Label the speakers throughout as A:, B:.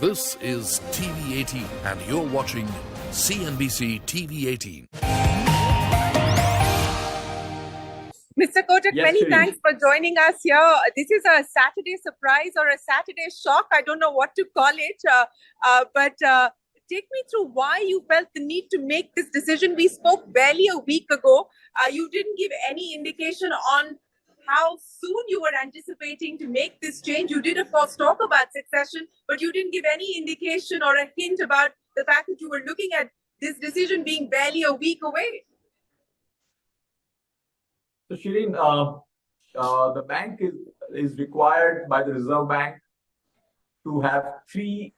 A: This is TV18 and you're watching CNBC-TV18.
B: Mr. Kotak,
C: Yes,
B: many
C: Shri.
B: thanks for joining us here. This is a Saturday surprise or a Saturday shock. I don't know what to call it. But take me through why you felt the need to make this decision. We spoke barely a week ago. You didn't give any indication on how soon you were anticipating to make this change. You did, of course, talk about succession, but you didn't give any indication or a hint about the fact that you were looking at this decision being barely a week away.
C: So, Shireen, the bank is required by the Reserve Bank to have three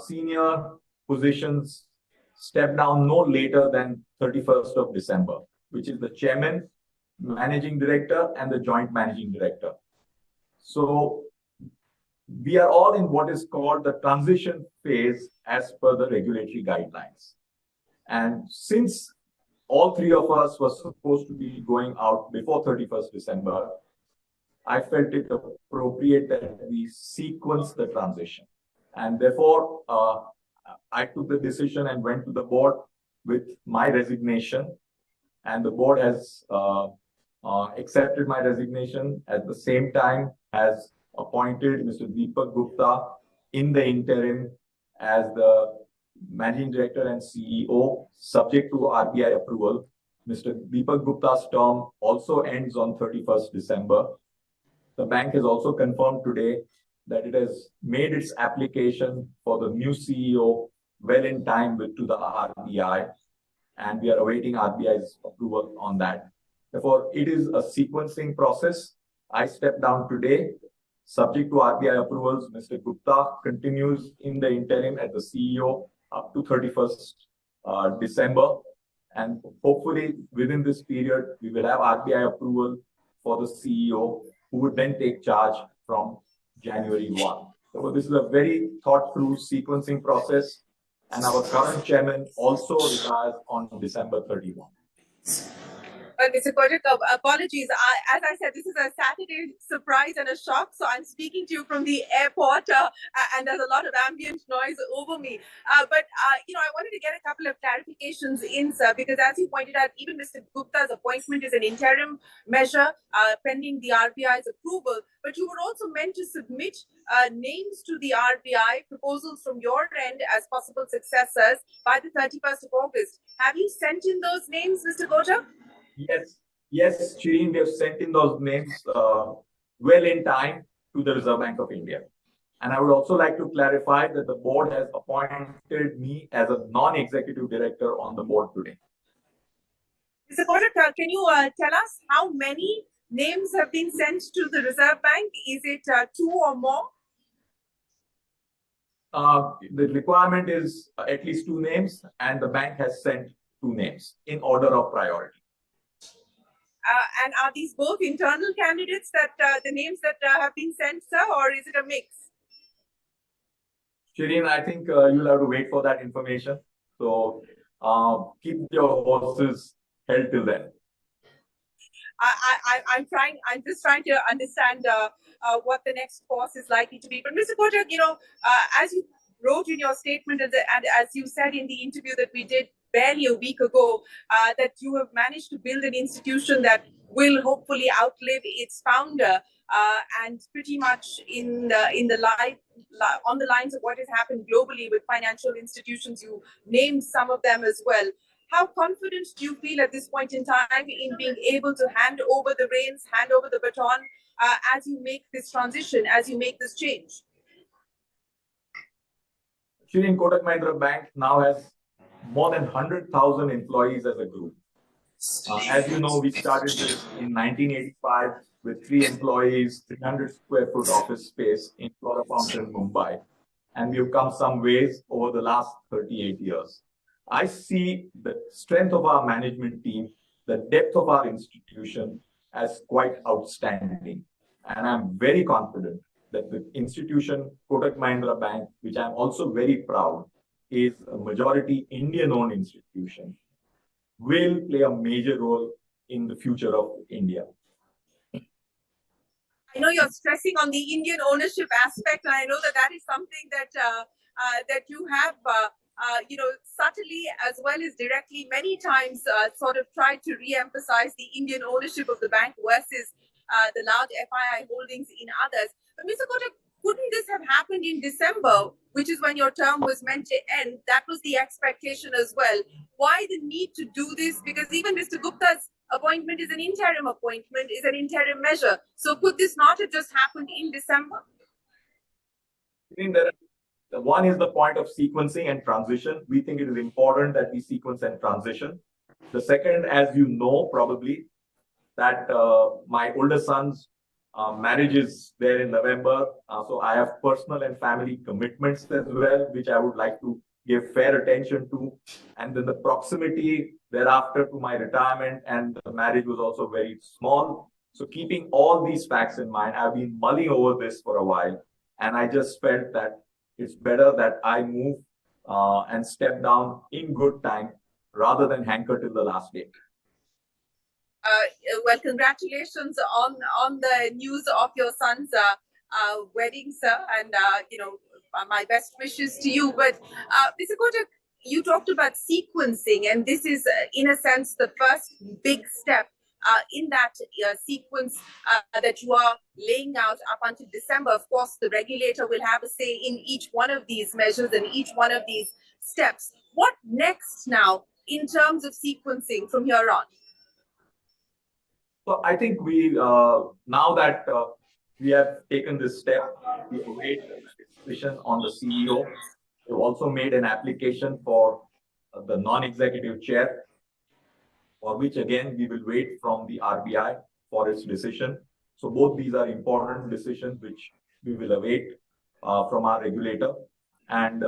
C: senior positions step down no later than 31st of December, which is the chairman, managing director, and the joint managing director. So we are all in what is called the transition phase as per the regulatory guidelines. And since all three of us were supposed to be going out before 31st December, I felt it appropriate that we sequence the transition. And therefore, I took the decision and went to the board with my resignation. And the board has accepted my resignation, at the same time has appointed Mr. Dipak Gupta in the interim as the Managing Director and CEO, subject to RBI approval. Mr. Dipak Gupta's term also ends on 31st December. The bank has also confirmed today that it has made its application for the new CEO well in time to the RBI, and we are awaiting RBI's approval on that. Therefore, it is a sequencing process. I step down today. Subject to RBI approvals, Mr. Gupta continues in the interim as the CEO up to 31st December. And hopefully within this period, we will have RBI approval for the CEO, who would then take charge from January 1. So this is a very thought-through sequencing process. And our current chairman also retires on December 31.
B: Mr. Kotak, apologies. As I said, this is a Saturday surprise and a shock. So I'm speaking to you from the airport, and there's a lot of ambient noise over me. But I wanted to get a couple of clarifications in, sir, because as you pointed out, even Mr. Gupta's appointment is an interim measure pending the RBI's approval. But you were also meant to submit names to the RBI, proposals from your end as possible successors by the 31st of August. Have you sent in those names, Mr. Kotak?
C: Yes, Shireen, we have sent in those names well in time to the Reserve Bank of India. And I would also like to clarify that the board has appointed me as a non-executive director on the board today.
B: Mr. Kotak, can you tell us how many names have been sent to the Reserve Bank? Is it 2 or more?
C: The requirement is at least 2 names, and the bank has sent 2 names in order of priority.
B: And are these both internal candidates, that the names that have been sent, sir, or is it a mix?
C: Shireen, I think you'll have to wait for that information. So keep your horses held till then.
B: I'm just trying to understand what the next course is likely to be. But Mr. Kotak, as you wrote in your statement and as you said in the interview that we did barely a week ago, that you have managed to build an institution that will hopefully outlive its founder, and pretty much on the lines of what has happened globally with financial institutions. You named some of them as well. How confident do you feel at this point in time in being able to hand over the reins, hand over the baton as you make this transition, as you make this change?
C: Shireen, Kotak Mahindra Bank now has more than 100,000 employees as a group. As you know, we started this in 1985 with 3 employees, 300 square foot office space in Flora Fountain, Mumbai. And we've come some ways over the last 38 years. I see the strength of our management team, the depth of our institution as quite outstanding. And I'm very confident that the institution, Kotak Mahindra Bank, which I'm also very proud, is a majority Indian-owned institution, will play a major role in the future of India.
B: I know you're stressing on the Indian ownership aspect, and I know that is something that that you have, subtly as well as directly, many times sort of tried to re-emphasize the Indian ownership of the bank versus the large FII holdings in others. But Mr. Kotak, couldn't this have happened in December, which is when your term was meant to end? That was the expectation as well. Why the need to do this? Because even Mr. Gupta's appointment is an interim appointment, is an interim measure. So could this not have just happened in December?
C: I think one is the point of sequencing and transition. We think it is important that we sequence and transition. The second, as you know, probably, that my older son's marriage is there in November. So I have personal and family commitments as well, which I would like to give fair attention to. And then the proximity thereafter to my retirement and the marriage was also very small. So keeping all these facts in mind, I've been mulling over this for a while. And I just felt that it's better that I move and step down in good time rather than hanker till the last day.
B: Well, congratulations on the news of your son's wedding, sir, and my best wishes to you. But Mr. Kotak, you talked about sequencing, and this is, in a sense, the first big step in that sequence that you are laying out up until December. Of course, the regulator will have a say in each one of these measures and each one of these steps. What next now in terms of sequencing from here on?
C: So I think we, now that we have taken this step, we await a decision on the CEO. We've also made an application for the non-executive chair, for which again, we will wait from the RBI for its decision. So both these are important decisions which we will await from our regulator. And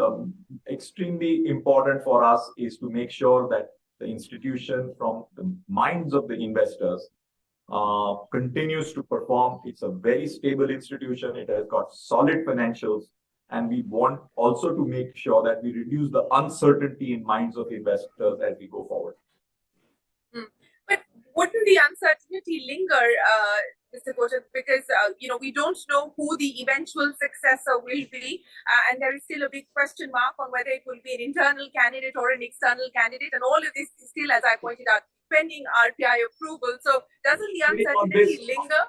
C: extremely important for us is to make sure that the institution, from the minds of the investors, continues to perform. It's a very stable institution. It has got solid financials. And we want also to make sure that we reduce the uncertainty in minds of investors as we go forward.
B: But wouldn't the uncertainty linger, Mr. Kotak, because we don't know who the eventual successor will be, and there is still a big question mark on whether it will be an internal candidate or an external candidate, and all of this is still, as I pointed out, pending RBI approval. So doesn't the uncertainty linger?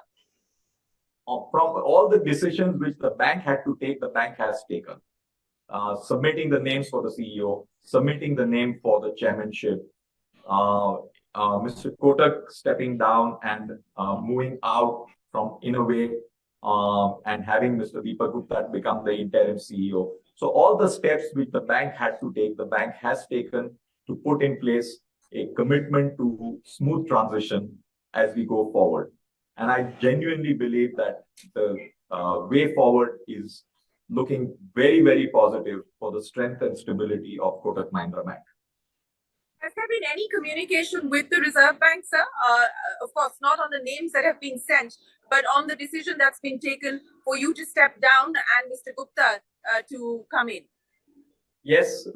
C: From all the decisions which the bank had to take, the bank has taken. Submitting the names for the CEO, submitting the name for the chairmanship, Mr. Kotak stepping down and moving out from, in a way, and having Mr. Dipak Gupta become the interim CEO. So all the steps which the bank had to take, the bank has taken to put in place a commitment to smooth transition as we go forward. And I genuinely believe that the way forward is looking very, very positive for the strength and stability of Kotak Mahindra Bank.
B: Has there been any communication with the Reserve Bank, sir? Of course, not on the names that have been sent, but on the decision that's been taken for you to step down and Mr. Gupta to come in?
C: Yes,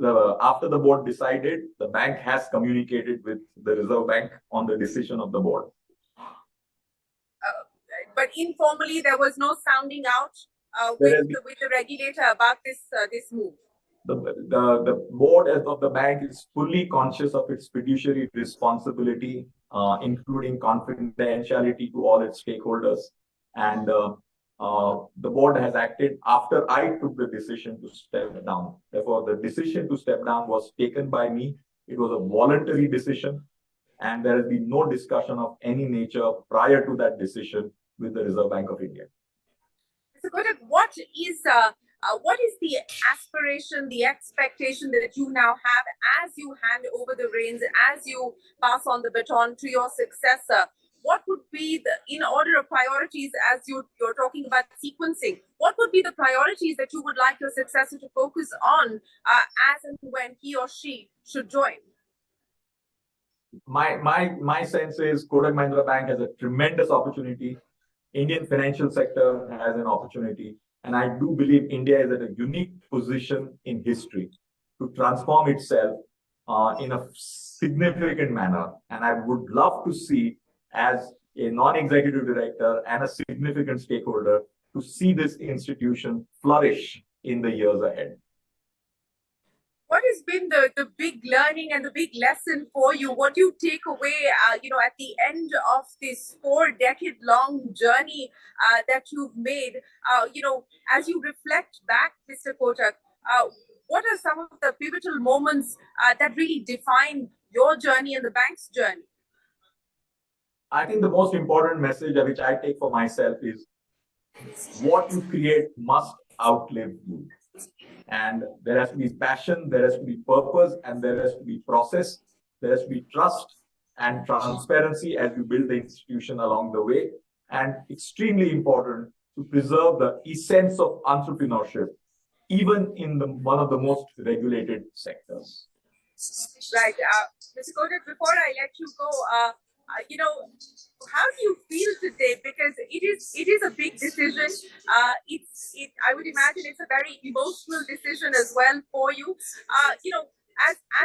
C: after the board decided, the bank has communicated with the Reserve Bank on the decision of the board.
B: But informally, there was no sounding out with the regulator about this move.
C: The board of the bank is fully conscious of its fiduciary responsibility, including confidentiality to all its stakeholders. And the board has acted after I took the decision to step down. Therefore, the decision to step down was taken by me. It was a voluntary decision, and there has been no discussion of any nature prior to that decision with the Reserve Bank of India.
B: Mr. Kotak, what is the aspiration, the expectation that you now have as you hand over the reins, as you pass on the baton to your successor? What would be in order of priorities, as you're talking about sequencing, what would be the priorities that you would like your successor to focus on as and when he or she should join?
C: My sense is Kotak Mahindra Bank has a tremendous opportunity. Indian financial sector has an opportunity. And I do believe India is at a unique position in history to transform itself in a significant manner. And I would love to see, as a non-executive director and a significant stakeholder, to see this institution flourish in the years ahead.
B: what has been the big learning and the big lesson for you? What do you take away, at the end of this 4-decade-long journey that you've made? As you reflect back, Mr. Kotak, what are some of the pivotal moments that really define your journey and the bank's journey?
C: I think the most important message which I take for myself is what you create must outlive you. And there has to be passion, there has to be purpose, and there has to be process. There has to be trust and transparency as you build the institution along the way. And extremely important to preserve the essence of entrepreneurship, even in one of the most regulated sectors.
B: Right. Mr. Kotak, before I let you go, how do you feel today? Because it is a big decision. I would imagine it's a very emotional decision as well for you.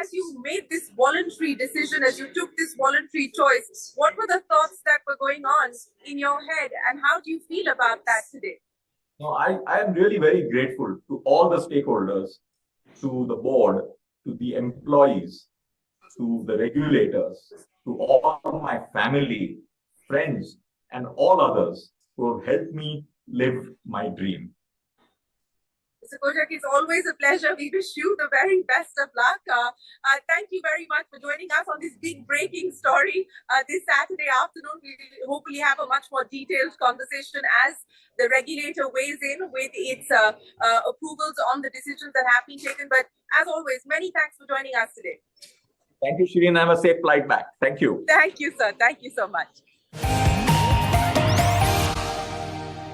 B: As you made this voluntary decision, as you took this voluntary choice, what were the thoughts that were going on in your head, and how do you feel about that today?
C: No, I am really very grateful to all the stakeholders, to the board, to the employees, to the regulators, to all my family, friends, and all others who have helped me live my dream.
B: Mr. Kotak, it's always a pleasure. We wish you the very best of luck. Thank you very much for joining us on this big breaking story this Saturday afternoon. We will hopefully have a much more detailed conversation as the regulator weighs in with its approvals on the decisions that have been taken. But as always, many thanks for joining us today.
C: Thank you, Shireen. Have a safe flight back. Thank you.
B: Thank you, sir. Thank you so much.